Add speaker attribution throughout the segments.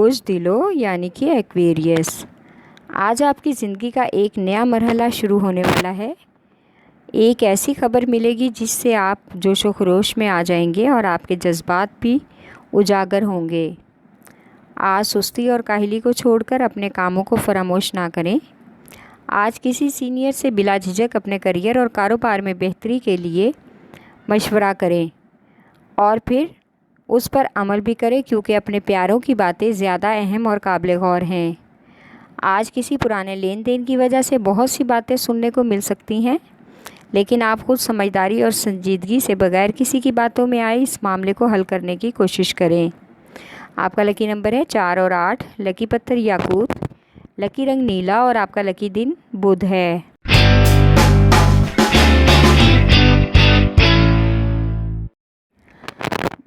Speaker 1: बोझ दिलों यानी कि एक्वेरियस। आज आपकी ज़िंदगी का एक नया मरहला शुरू होने वाला है। एक ऐसी खबर मिलेगी जिससे आप जोशो खरोश में आ जाएंगे और आपके जज्बात भी उजागर होंगे। आज सुस्ती और काहली को छोड़कर अपने कामों को फरामोश ना करें। आज किसी सीनियर से बिला झिझक अपने करियर और कारोबार में बेहतरी के लिए मशवरा करें और फिर उस पर अमल भी करें, क्योंकि अपने प्यारों की बातें ज़्यादा अहम और काबिल गौर हैं। आज किसी पुराने लेन देन की वजह से बहुत सी बातें सुनने को मिल सकती हैं, लेकिन आप खुद समझदारी और संजीदगी से बगैर किसी की बातों में आए इस मामले को हल करने की कोशिश करें। आपका लकी नंबर है 4 और 8। लकी पत्थर याकूत। लकी रंग नीला और आपका लकी दिन बुध है।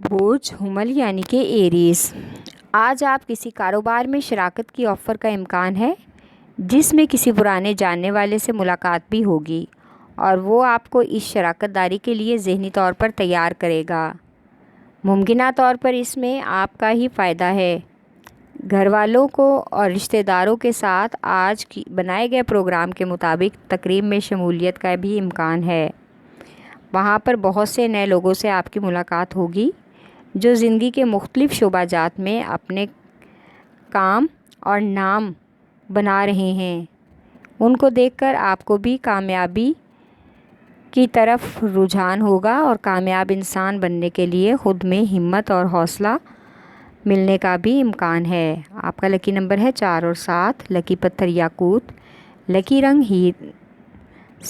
Speaker 1: बोझ हुमल यानी कि एरीज। आज आप किसी कारोबार में शराकत की ऑफ़र का इम्कान है, जिसमें किसी पुराने जानने वाले से मुलाकात भी होगी और वो आपको इस शराकतदारी के लिए ज़हनी तौर पर तैयार करेगा। मुमकिना तौर पर इसमें आपका ही फ़ायदा है। घर वालों को और रिश्तेदारों के साथ आज की बनाए गए प्रोग्राम के मुताबिक तकरीब में शमूलियत का भी इम्कान है। वहाँ पर बहुत से नए लोगों से आपकी मुलाकात होगी जो ज़िंदगी के मुख्तलिफ़ शोबाजात में अपने काम और नाम बना रहे हैं। उनको देखकर आपको भी कामयाबी की तरफ रुझान होगा और कामयाब इंसान बनने के लिए ख़ुद में हिम्मत और हौसला मिलने का भी इम्कान है। आपका लकी नंबर है 4 और 7। लकी पत्थर याकूत। लकी रंग हीर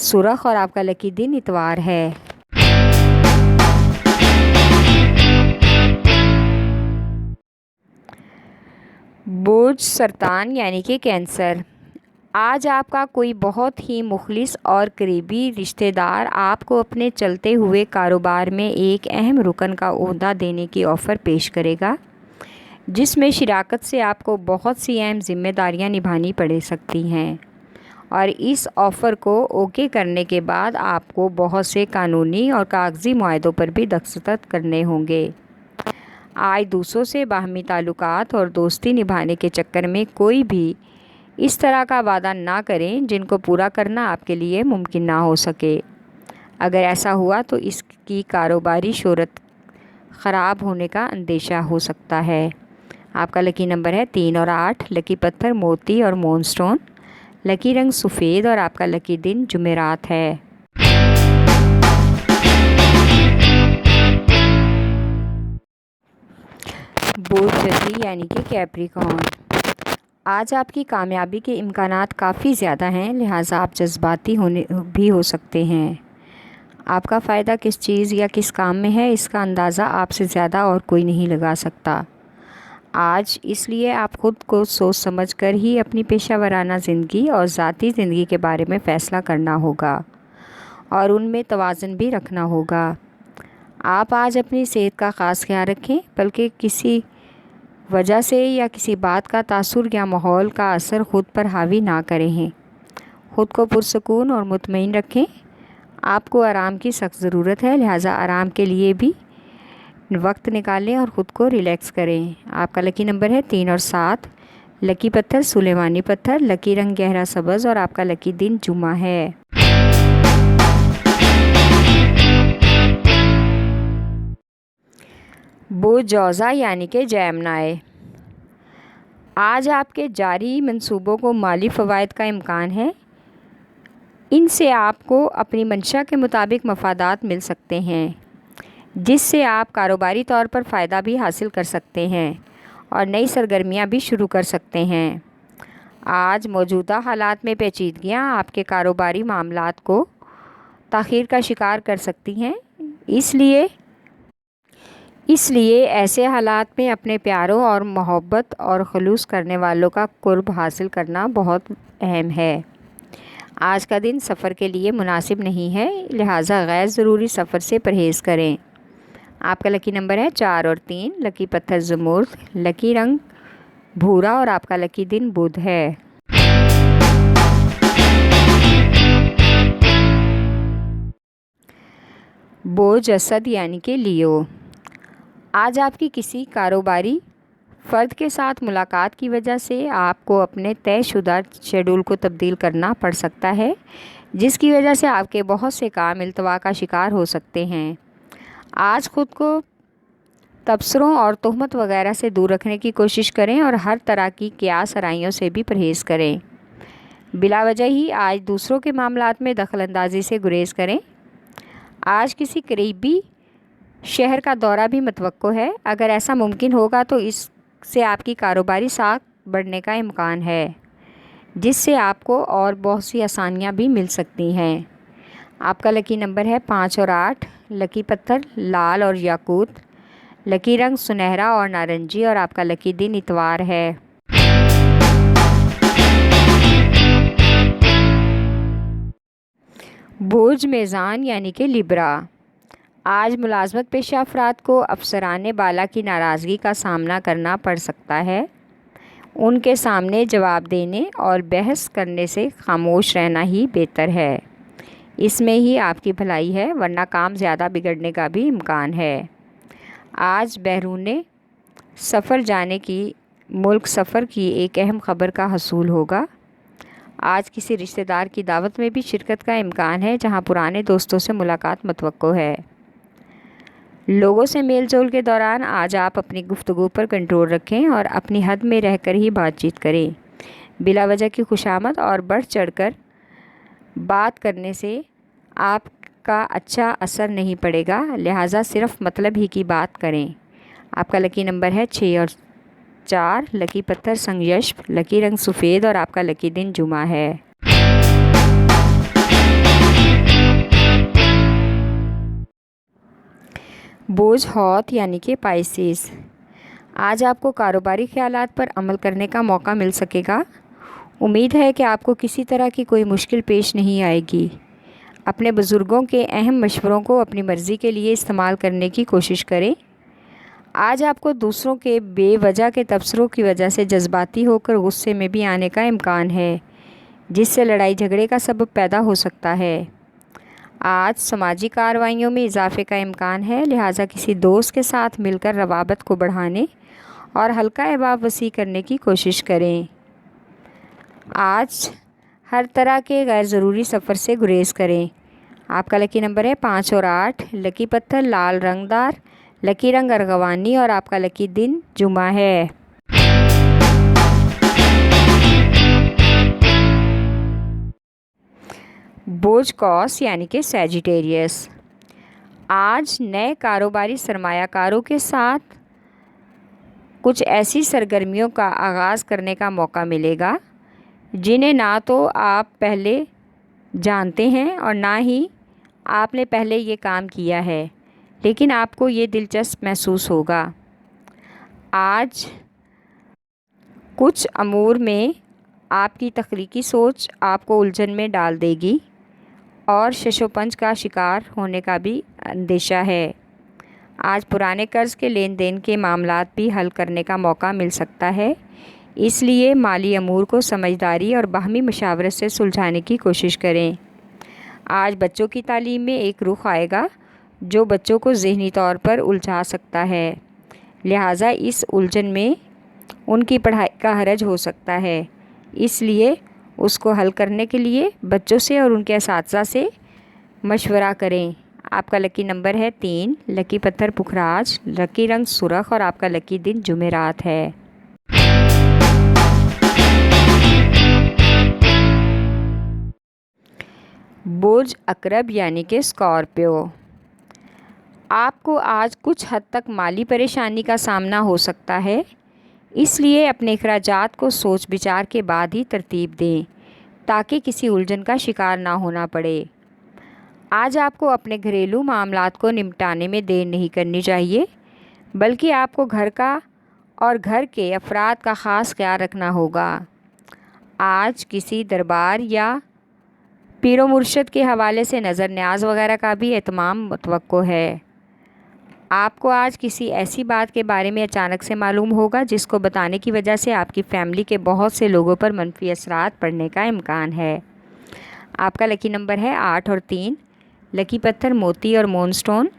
Speaker 1: सुरख और आपका लकी दिन इतवार है। बोझ सरतान यानी कि कैंसर। आज आपका कोई बहुत ही मुखलिस और करीबी रिश्तेदार आपको अपने चलते हुए कारोबार में एक अहम रुकन का ओहदा देने की ऑफ़र पेश करेगा, जिसमें शिराकत से आपको बहुत सी अहम जिम्मेदारियां निभानी पड़ सकती हैं और इस ऑफ़र को ओके करने के बाद आपको बहुत से कानूनी और कागज़ी मुआहदों पर भी दस्तखत करने होंगे। आज दूसरों से बाहमी ताल्लुकात और दोस्ती निभाने के चक्कर में कोई भी इस तरह का वादा ना करें जिनको पूरा करना आपके लिए मुमकिन ना हो सके। अगर ऐसा हुआ तो इसकी कारोबारी शोहरत ख़राब होने का अंदेशा हो सकता है। आपका लकी नंबर है 3 और 8। लकी पत्थर मोती और मोनस्टोन। लकी रंग सफ़ेद और आपका लकी दिन जुमेरात है। बोझ जल्दी यानी कि कैप्रिकॉर्न। आज आपकी कामयाबी के इम्कानात काफ़ी ज़्यादा हैं, लिहाजा आप जज्बाती होने भी हो सकते हैं। आपका फ़ायदा किस चीज़ या किस काम में है, इसका अंदाज़ा आपसे ज़्यादा और कोई नहीं लगा सकता। आज इसलिए आप ख़ुद को सोच समझ कर ही अपनी पेशा वराना ज़िंदगी और ज़ाती ज़िंदगी के बारे में फ़ैसला करना होगा और उनमें तवाज़ुन भी रखना होगा। आप आज अपनी सेहत का ख़ास ख्याल रखें, बल्कि किसी वजह से या किसी बात का तासुर या माहौल का असर ख़ुद पर हावी ना करें। ख़ुद को पुरसकून और मुतमईन रखें। आपको आराम की सख्त ज़रूरत है, लिहाजा आराम के लिए भी वक्त निकालें और ख़ुद को रिलैक्स करें। आपका लकी नंबर है 3 और 7। लकी पत्थर सुलेमानी पत्थर। लकी रंग गहरा सब्ज़ और आपका लकी दिन जुमा है। बोझ जौज़ा यानी कि जैमनाए। आज आपके जारी मंसूबों को माली फ़वाइद का इम्कान है। इनसे आपको अपनी मंशा के मुताबिक मफादात मिल सकते हैं, जिससे आप कारोबारी तौर पर फ़ायदा भी हासिल कर सकते हैं और नई सरगर्मियां भी शुरू कर सकते हैं। आज मौजूदा हालात में पेचीदगियां आपके कारोबारी मामलात को ताख़ीर का शिकार कर सकती हैं। इसलिए ऐसे हालात में अपने प्यारों और मोहब्बत और खलूस करने वालों का कुर्ब हासिल करना बहुत अहम है। आज का दिन सफ़र के लिए मुनासिब नहीं है, लिहाजा गैर ज़रूरी सफ़र से परहेज़ करें। आपका लकी नंबर है 4 और 3। लकी पत्थर ज़मुर्द। लकी रंग भूरा और आपका लकी दिन बुध है। बोझ असद यानी कि लियो। आज आपकी किसी कारोबारी फ़र्द के साथ मुलाकात की वजह से आपको अपने तयशुदा शेड्यूल को तब्दील करना पड़ सकता है, जिसकी वजह से आपके बहुत से काम इल्तवा का शिकार हो सकते हैं। आज ख़ुद को तबसरों और तोहमत वगैरह से दूर रखने की कोशिश करें और हर तरह की क़ियास आराइयों से भी परहेज़ करें। बिलावजह ही आज दूसरों के मामलात में दखलंदाजी से गुरेज़ करें। आज किसी करीबी शहर का दौरा भी मुतवक्को है। अगर ऐसा मुमकिन होगा तो इससे आपकी कारोबारी साख बढ़ने का इम्कान है, जिससे आपको और बहुत सी आसानियाँ भी मिल सकती हैं। आपका लकी नंबर है 5 और 8। लकी पत्थर लाल और याकूत। लकी रंग सुनहरा और नारंगी और आपका लकी दिन इतवार है। बुर्ज मेज़ान यानी कि लिब्रा। आज मुलाजमत पेशा अफराद को अफसरान बाला की नाराज़गी का सामना करना पड़ सकता है। उनके सामने जवाब देने और बहस करने से खामोश रहना ही बेहतर है। इसमें ही आपकी भलाई है, वरना काम ज़्यादा बिगड़ने का भी इम्कान है। आज बैरून सफ़र जाने की मुल्क सफ़र की एक अहम ख़बर का हसूल होगा। आज किसी रिश्तेदार की दावत में भी शिरकत का इम्कान है, जहां पुराने दोस्तों से मुलाकात मुतवक्को है। लोगों से मेल जोल के दौरान आज आप अपनी गुफ्तगू पर कंट्रोल रखें और अपनी हद में रहकर ही बातचीत करें। बिलावजह की खुशामद और बढ़ चढ़कर बात करने से आपका अच्छा असर नहीं पड़ेगा, लिहाजा सिर्फ मतलब ही की बात करें। आपका लकी नंबर है 6 और 4। लकी पत्थर संगयश। लकी रंग सफ़ेद और आपका लकी दिन जुमा है। बोझ हौत यानी कि पाइसेस। आज आपको कारोबारी ख्यालात पर अमल करने का मौका मिल सकेगा। उम्मीद है कि आपको किसी तरह की कोई मुश्किल पेश नहीं आएगी। अपने बुज़ुर्गों के अहम मशवरों को अपनी मर्ज़ी के लिए इस्तेमाल करने की कोशिश करें। आज आपको दूसरों के बेवजह के तबसरों की वजह से जज्बाती होकर गुस्से में भी आने का इम्कान है, जिससे लड़ाई झगड़े का सबब पैदा हो सकता है। आज समाजी कार्रवाइयों में इजाफे का इम्कान है, लिहाजा किसी दोस्त के साथ मिलकर रवाबत को बढ़ाने और हल्का अहबाब वसी करने की कोशिश करें। आज हर तरह के गैर ज़रूरी सफ़र से गुरेज़ करें। आपका लकी नंबर है 5 और 8। लकी पत्थर लाल रंगदार। लकी रंग अर्गवानी और आपका लकी दिन जुमा है। बोझ कौस यानी कि सैजिटेरियस। आज नए कारोबारी सरमायाकारों के साथ कुछ ऐसी सरगर्मियों का आगाज़ करने का मौका मिलेगा जिन्हें ना तो आप पहले जानते हैं और ना ही आपने पहले ये काम किया है, लेकिन आपको ये दिलचस्प महसूस होगा। आज कुछ अमूर में आपकी तख्लीकी सोच आपको उलझन में डाल देगी और शशोपंज का शिकार होने का भी अंदेशा है। आज पुराने कर्ज़ के लेन देन के मामलात भी हल करने का मौका मिल सकता है, इसलिए माली अमूर को समझदारी और बाहमी मशावरत से सुलझाने की कोशिश करें। आज बच्चों की तालीम में एक रुख आएगा जो बच्चों को ज़हनी तौर पर उलझा सकता है, लिहाजा इस उलझन में उनकी पढ़ाई का हरज हो सकता है। इसलिए उसको हल करने के लिए बच्चों से और उनके असातिज़ा से मशवरा करें। आपका लकी नंबर है 3। लकी पत्थर पुखराज। लकी रंग सुरख और आपका लकी दिन जुमेरात है। बुर्ज अकरब यानी कि स्कॉर्पियो। आपको आज कुछ हद तक माली परेशानी का सामना हो सकता है, इसलिए अपने अखराजात को सोच विचार के बाद ही तरतीब दें ताकि किसी उलझन का शिकार ना होना पड़े। आज आपको अपने घरेलू मामलात को निपटाने में देर नहीं करनी चाहिए, बल्कि आपको घर का और घर के अफराद का ख़ास ख्याल रखना होगा। आज किसी दरबार या पीरो मुर्शद के हवाले से नज़र न्याज वगैरह का भी एहतमाम मुतवक्को है। आपको आज किसी ऐसी बात के बारे में अचानक से मालूम होगा जिसको बताने की वजह से आपकी फ़ैमिली के बहुत से लोगों पर मनफी असरात पड़ने का इम्कान है। आपका लकी नंबर है 8 और 3। लकी पत्थर मोती और मूनस्टोन।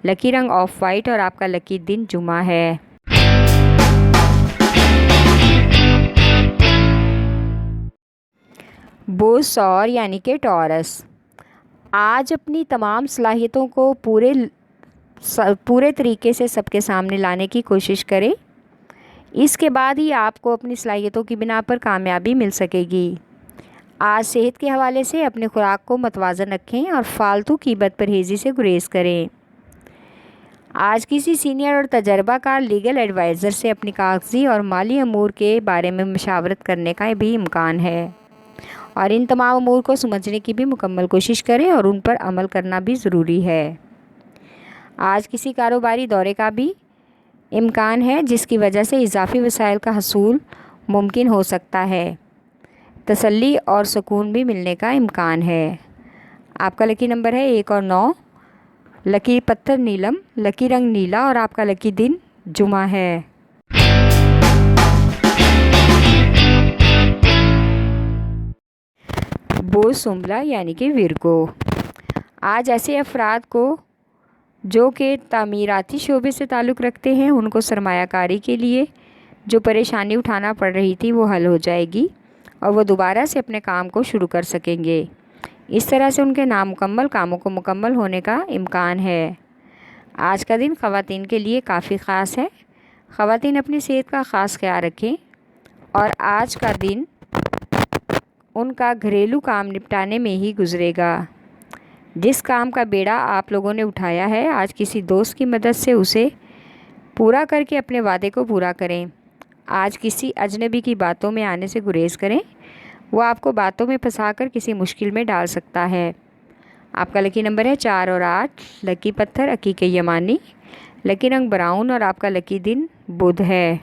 Speaker 1: लकी रंग ऑफ वाइट और आपका लकी दिन जुमा है। बोझ सौर यानी कि टॉरस। आज अपनी तमाम सलाहियतों को पूरे तरीके से सबके सामने लाने की कोशिश करें। इसके बाद ही आपको अपनी सलाहियतों की बिना पर कामयाबी मिल सकेगी। आज सेहत के हवाले से अपने खुराक को मतवाज़न रखें और फालतू की बदपरहेज़ी से गुरेज करें। आज किसी सीनियर और तजर्बाकार लीगल एडवाइज़र से अपनी कागजी और माली अमूर के बारे में मशावरत करने का भी इम्कान है, और इन तमाम अमूर को समझने की भी मुकम्मल कोशिश करें और उन पर अमल करना भी ज़रूरी है। आज किसी कारोबारी दौरे का भी इम्कान है, जिसकी वजह से इजाफ़ी वसाइल का हसूल मुमकिन हो सकता है। तसल्ली और सुकून भी मिलने का इम्कान है। आपका लकी नंबर है 1 और 9। लकी पत्थर नीलम, लकी रंग नीला और आपका लकी दिन जुमा है। बोझ सुंबला यानी कि विरगो। आज ऐसे अफराद को जो कि तामीराती शोबे से ताल्लुक़ रखते हैं, उनको सरमायाकारी के लिए जो परेशानी उठाना पड़ रही थी वो हल हो जाएगी और वो दोबारा से अपने काम को शुरू कर सकेंगे। इस तरह से उनके नामुकम्मल कामों को मुकम्मल होने का इम्कान है। आज का दिन ख़वातीन के लिए काफ़ी ख़ास है। ख़वातीन अपनी सेहत का ख़ास ख्याल रखें और आज का दिन उनका घरेलू काम निपटाने में ही गुजरेगा। जिस काम का बेड़ा आप लोगों ने उठाया है, आज किसी दोस्त की मदद से उसे पूरा करके अपने वादे को पूरा करें। आज किसी अजनबी की बातों में आने से गुरेज करें, वो आपको बातों में फंसाकर किसी मुश्किल में डाल सकता है। आपका लकी नंबर है 4 और 8। लकी पत्थर अकीके यमानी, लकी रंग ब्राउन और आपका लकी दिन बुध है।